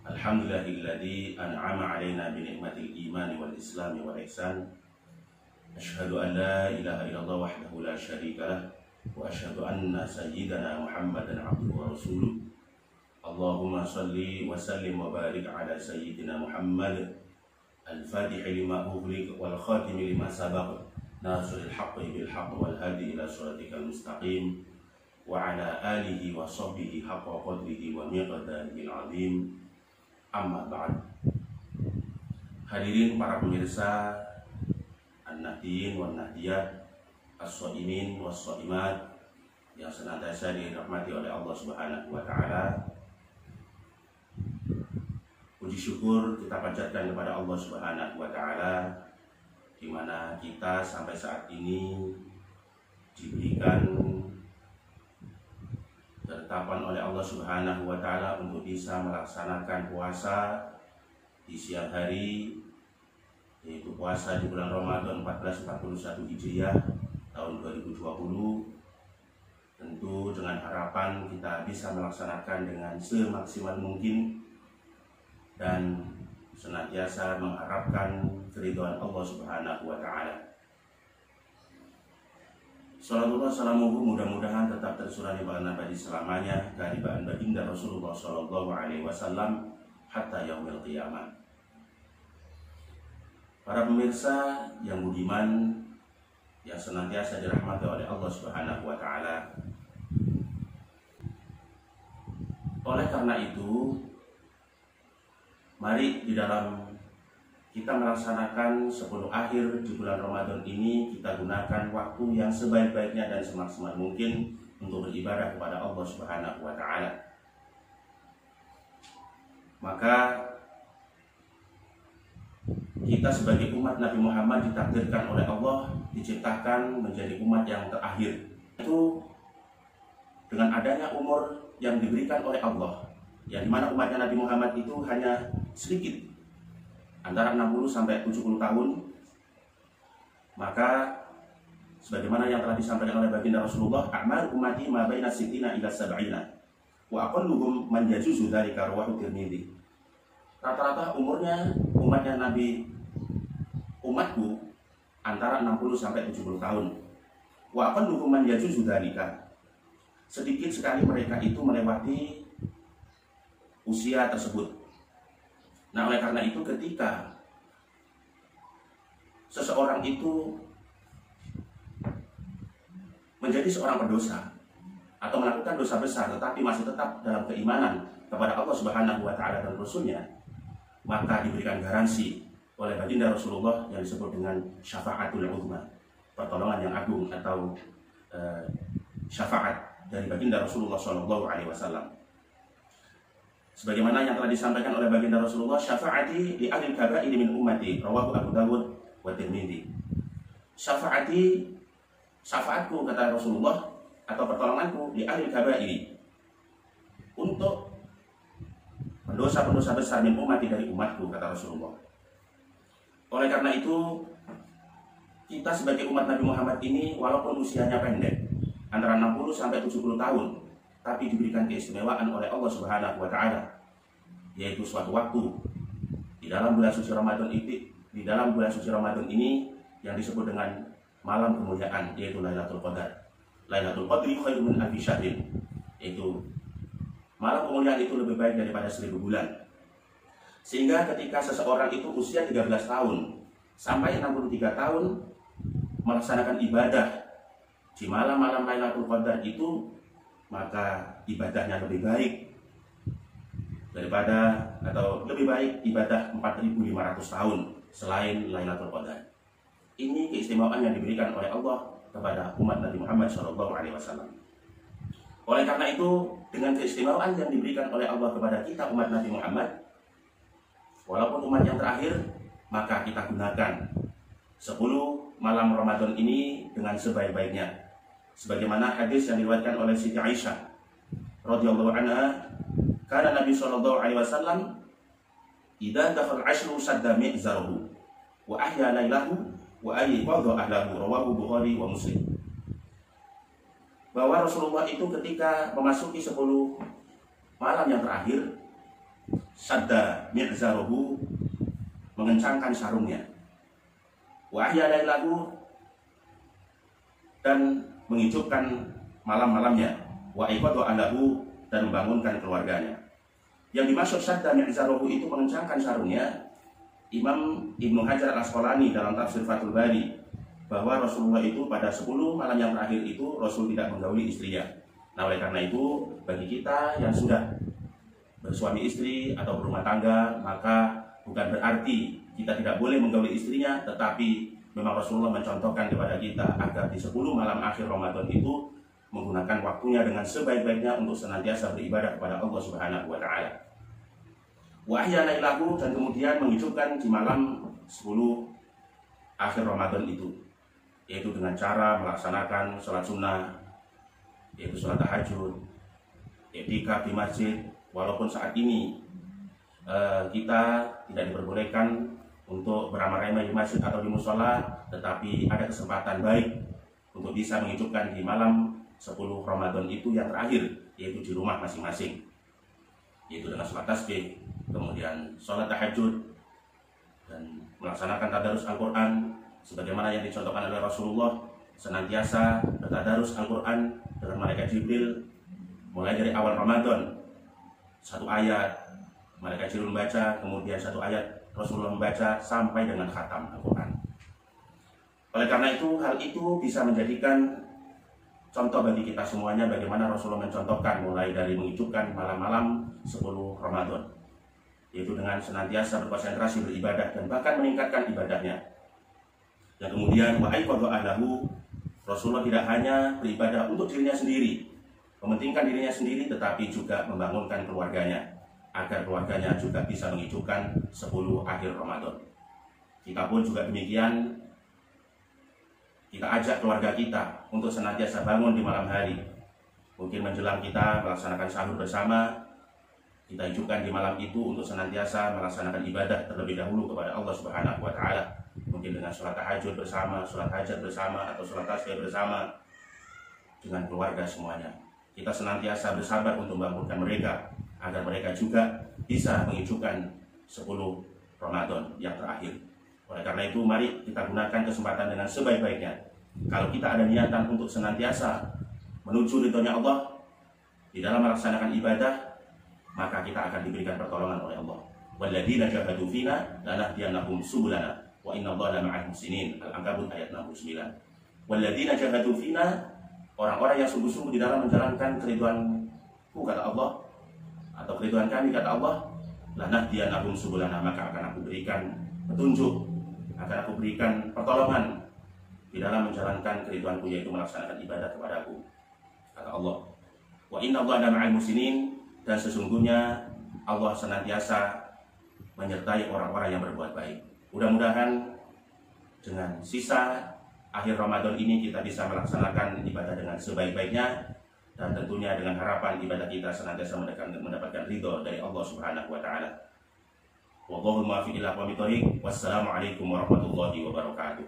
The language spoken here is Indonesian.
Alhamdulillahilladzi an'ama 'alaina bi ni'matil imani wal islami wal ihsan. Asyhadu an la ilaha illallah wahdahu la syarika lah wa asyhadu anna sayyidana Muhammadan abduhu wa rasuluh. Allahumma shalli wa sallim wa barik ala sayyidina Muhammad al-fatihi lima ughliq wal khatimi lima sabaq nasiril haqqi bil haqq wal hadi ila siratikal mustaqim wa ala alihi wa sahbihi haqqa qadrihi wa miqdarihi al-azim. Amma ba'd. Hadirin para pemirsa An-Nahdiyin wan Nahdiyat, As-Shaimin was Shaimat yang senantiasa dirahmati oleh Allah Subhanahu wa taala. Puji syukur kita panjatkan kepada Allah Subhanahu wa taala di mana kita sampai saat ini diberikan ketetapan oleh Allah Subhanahu wa taala untuk bisa melaksanakan puasa di siang hari, yaitu puasa di bulan Ramadan 1441 Hijriah tahun 2020. Tentu dengan harapan kita bisa melaksanakan dengan semaksimal mungkin dan senantiasa mengharapkan keridhaan Allah Subhanahu wa taala. Salatullah salamuhu mudah-mudahan tetap tercurah di baginda Nabi selamanya, dari baginda Rasulullah sallallahu alaihi wasallam hatta yaumil qiyamah. Para pemirsa yang budiman yang senantiasa dirahmati oleh Allah Subhanahu wa taala. Oleh karena itu, mari di dalam kita melaksanakan 10 akhir di bulan Ramadan ini, kita gunakan waktu yang sebaik-baiknya dan semaksimal mungkin untuk beribadah kepada Allah Subhanahu wa taala. Maka kita sebagai umat Nabi Muhammad ditakdirkan oleh Allah diciptakan menjadi umat yang terakhir. Itu dengan adanya umur yang diberikan oleh Allah, yang dimana umatnya Nabi Muhammad itu hanya sedikit, antara 60 sampai 70 tahun. Maka sebagaimana yang telah disampaikan oleh baginda Rasulullah, a'mal ummati ma baina sittina ila sab'ina wa aqalluhum man yajuzu dzalika rawahu Tirmidzi. Rata-rata umurnya umatnya Nabi, umatku antara 60 sampai 70 tahun. Wa aqalluhum man yajuzu dzalika. Sedikit sekali mereka itu melewati usia tersebut. Nah, oleh karena itu ketika seseorang itu menjadi seorang pendosa atau melakukan dosa besar tetapi masih tetap dalam keimanan kepada Allah Subhanahu wa taala dan Rasulnya, maka diberikan garansi oleh baginda Rasulullah yang disebut dengan syafaatul uzma, pertolongan yang agung atau syafaat dari baginda Rasulullah SAW. Sebagaimana yang telah disampaikan oleh baginda Rasulullah, syafaati li ahli kabair min ummati, rawahu Abu Dawud wa Tirmidzi. Syafaatku kata Rasulullah, atau pertolonganku li ahli kabair, untuk pendosa-pendosa besar min ummati, dari umatku kata Rasulullah. Oleh karena itu, kita sebagai umat Nabi Muhammad ini walaupun usianya pendek, antara 60 sampai 70 tahun, tapi diberikan keistimewaan oleh Allah Subhanahu wa taala, yaitu suatu waktu di dalam bulan suci Ramadan ini yang disebut dengan malam kemuliaan, yaitu Lailatul Qadar. Lailatul Qadri khairun min alfi syahrin. Yaitu malam kemuliaan itu lebih baik daripada 1000 bulan. Sehingga ketika seseorang itu usia 13 tahun sampai 63 tahun melaksanakan ibadah di malam-malam Lailatul Qadar itu, maka ibadahnya lebih baik daripada, atau lebih baik ibadah 4500 tahun selain Lailatul Qadar. Ini keistimewaan yang diberikan oleh Allah kepada umat Nabi Muhammad SAW. Oleh karena itu, dengan keistimewaan yang diberikan oleh Allah kepada kita umat Nabi Muhammad, walaupun umat yang terakhir, maka kita gunakan 10 malam Ramadan ini dengan sebaik-baiknya. Sebagaimana hadis yang diriwayatkan oleh Siti Aisyah radhiyallahu anha, karena Nabi sallallahu alaihi wasallam idza dakhal ashru sadda mi'zaruhu wa ahya lailahu wa ayqadha ahlahu, rawahu Bukhari wa Muslim. Bahwa Rasulullah itu ketika memasuki 10 malam yang terakhir, sadda mi'zaruhu, mengencangkan sarungnya, wa ahya lailahu, dan menghidupkan malam-malamnya, wa iqadha ahlahu, dan membangunkan keluarganya. Yang dimaksud sadda mi'zaruhu itu mengencangkan sarungnya, Imam Ibnu Hajar Al-Asqalani dalam tafsir Fathul Bari, bahwa Rasulullah itu pada 10 malam yang terakhir itu Rasul tidak menggauli istrinya. Nah, oleh karena itu bagi kita yang sudah bersuami istri atau berumah tangga, maka bukan berarti kita tidak boleh menggauli istrinya, tetapi memang Rasulullah mencontohkan kepada kita agar di 10 malam akhir Ramadan itu menggunakan waktunya dengan sebaik-baiknya untuk senantiasa beribadah kepada Allah Subhanahu wa taala. Wa ahya lailahu, dan kemudian menghidupkan di malam 10 akhir Ramadan itu, yaitu dengan cara melaksanakan sholat sunnah, yaitu sholat tahajud, i'tikaf di masjid. Walaupun saat ini kita tidak diperbolehkan untuk beramai-ramai di masjid atau di musola, tetapi ada kesempatan baik untuk bisa menghidupkan di malam 10 Ramadan itu yang terakhir, yaitu di rumah masing-masing, yaitu dengan sholat tasbih, kemudian sholat tahajud, dan melaksanakan tadarus Al-Quran sebagaimana yang dicontohkan oleh Rasulullah, senantiasa bertadarus Al-Quran dengan malaikat Jibril mulai dari awal Ramadan. Satu ayat malaikat Jibril membaca, kemudian satu ayat Rasulullah membaca sampai dengan khatam Al-Quran. Oleh karena itu, hal itu bisa menjadikan contoh bagi kita semuanya bagaimana Rasulullah mencontohkan mulai dari menghidupkan malam-malam 10 Ramadan, yaitu dengan senantiasa berkonsentrasi beribadah dan bahkan meningkatkan ibadahnya. Dan kemudian wa aiqadha ahlahu, Rasulullah tidak hanya beribadah untuk dirinya sendiri, mementingkan dirinya sendiri, tetapi juga membangunkan keluarganya agar keluarganya juga bisa menghidupkan 10 akhir Ramadan. Kita pun juga demikian, kita ajak keluarga kita untuk senantiasa bangun di malam hari. Mungkin menjelang kita melaksanakan sahur bersama, kita hidupkan di malam itu untuk senantiasa melaksanakan ibadah terlebih dahulu kepada Allah Subhanahu wa taala. Mungkin dengan sholat tahajud bersama, sholat hajat bersama, atau sholat tasbih bersama dengan keluarga semuanya. Kita senantiasa bersabar untuk membangunkan mereka agar mereka juga bisa menghidupkan 10 Ramadan yang terakhir. Oleh karena itu, mari kita gunakan kesempatan dengan sebaik-baiknya. Kalau kita ada niatan untuk senantiasa menuju ridhonya Allah di dalam melaksanakan ibadah, maka kita akan diberikan pertolongan oleh Allah. Walladzina jahadu fina lanahdiyannahum subulana wa innallaha ma'al muhsinin. Al-Ankabut ayat 69. Walladzina jahadu fina, orang-orang yang sungguh-sungguh di dalam menjalankan keriduanku kata Allah, atau keriduan kami kata Allah, lanahdiyannahum subulana, maka akan aku berikan petunjuk, akan aku berikan pertolongan di dalam menjalankan keriduanku, yaitu melaksanakan ibadah kepadaku kata Allah. Wa innallaha ma'al muhsinin, dan sesungguhnya Allah senantiasa menyertai orang-orang yang berbuat baik. Mudah-mudahan dengan sisa akhir Ramadan ini kita bisa melaksanakan ibadah dengan sebaik-baiknya, dan tentunya dengan harapan ibadah kita senantiasa mendapatkan ridho dari Allah Subhanahu wa taala. Wallahu muwaffiq ila aqwamit thoriq. Wassalamualaikum warahmatullahi wabarakatuh.